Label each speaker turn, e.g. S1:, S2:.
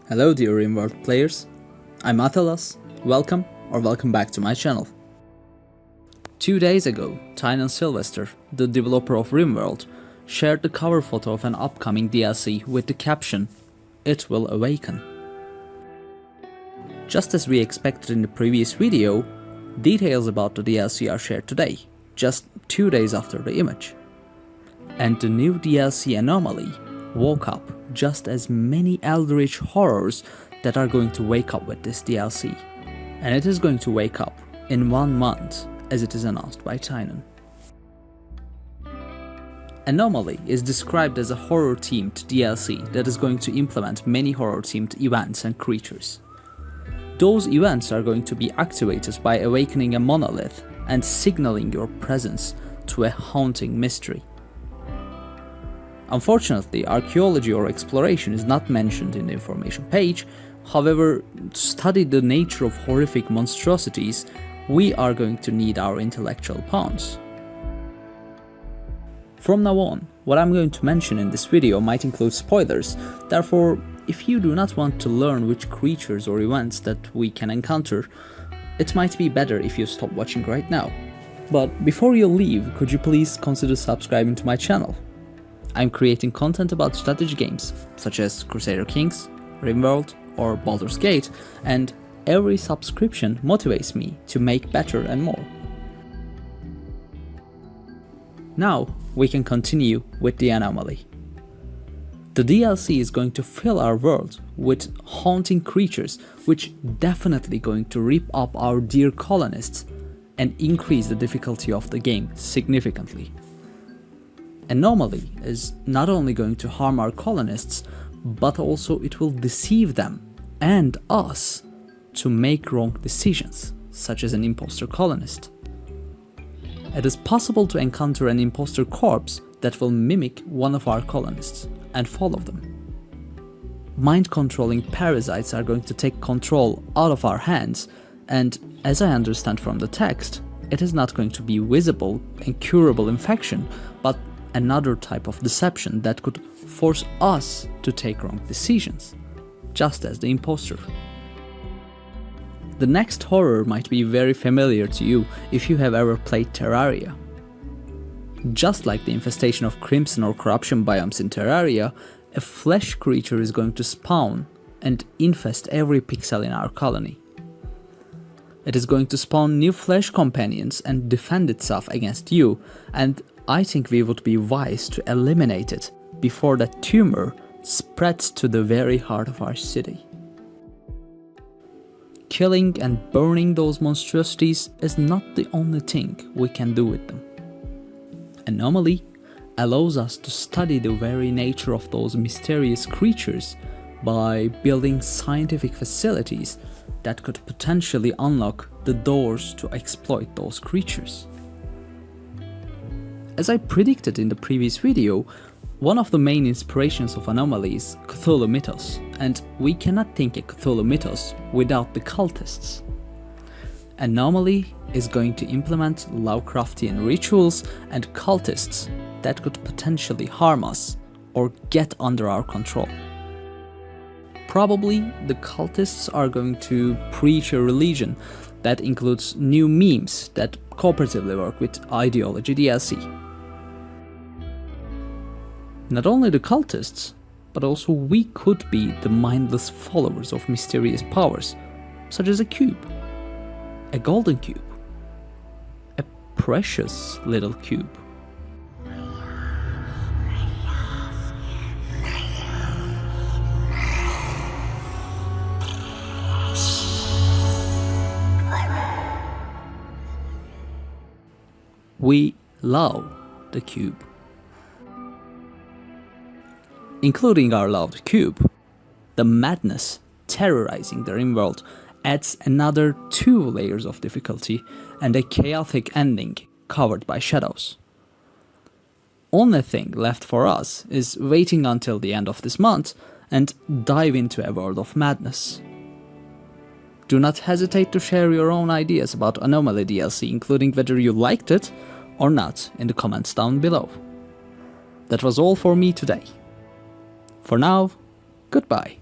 S1: Hello dear Rimworld players, I'm Athalas, welcome back to my channel. 2 days ago, Tynan Sylvester, the developer of Rimworld, shared the cover photo of an upcoming DLC with the caption, "It will awaken." Just as we expected in the previous video, details about the DLC are shared today, just 2 days after the image. And the new DLC Anomaly woke up just as many eldritch horrors that are going to wake up with this DLC. And it is going to wake up in 1 month, as it is announced by Tynan. Anomaly is described as a horror-themed DLC that is going to implement many horror-themed events and creatures. Those events are going to be activated by awakening a monolith and signaling your presence to a haunting mystery. Unfortunately, archaeology or exploration is not mentioned in the information page. However, to study the nature of horrific monstrosities, we are going to need our intellectual pawns. From now on, what I'm going to mention in this video might include spoilers, therefore, if you do not want to learn which creatures or events that we can encounter, it might be better if you stop watching right now. But before you leave, could you please consider subscribing to my channel? I'm creating content about strategy games, such as Crusader Kings, Rimworld, or Baldur's Gate, and every subscription motivates me to make better and more. Now, we can continue with the Anomaly. The DLC is going to fill our world with haunting creatures, which definitely going to rip up our dear colonists and increase the difficulty of the game significantly. Anomaly is not only going to harm our colonists, but also it will deceive them and us to make wrong decisions, such as an imposter colonist. It is possible to encounter an imposter corpse that will mimic one of our colonists and follow them. Mind-controlling parasites are going to take control out of our hands, and as I understand from the text, it is not going to be visible and curable infection, but another type of deception that could force us to take wrong decisions, just as the imposter. The next horror might be very familiar to you if you have ever played Terraria. Just like the infestation of crimson or corruption biomes in Terraria, a flesh creature is going to spawn and infest every pixel in our colony. It is going to spawn new flesh companions and defend itself against you, and I think we would be wise to eliminate it before that tumor spreads to the very heart of our city. Killing and burning those monstrosities is not the only thing we can do with them. Anomaly allows us to study the very nature of those mysterious creatures by building scientific facilities that could potentially unlock the doors to exploit those creatures. As I predicted in the previous video, one of the main inspirations of Anomaly is Cthulhu mythos, and we cannot think a Cthulhu mythos without the cultists. Anomaly is going to implement Lovecraftian rituals and cultists that could potentially harm us or get under our control. Probably the cultists are going to preach a religion that includes new memes that cooperatively work with Ideology DLC. Not only the cultists, but also we could be the mindless followers of mysterious powers, such as a cube, a golden cube, a precious little cube. We love the cube. Including our loved cube, the madness terrorizing the Rimworld adds another 2 layers of difficulty and a chaotic ending covered by shadows. Only thing left for us is waiting until the end of this month and dive into a world of madness. Do not hesitate to share your own ideas about Anomaly DLC, including whether you liked it or not, in the comments down below. That was all for me today. For now, goodbye.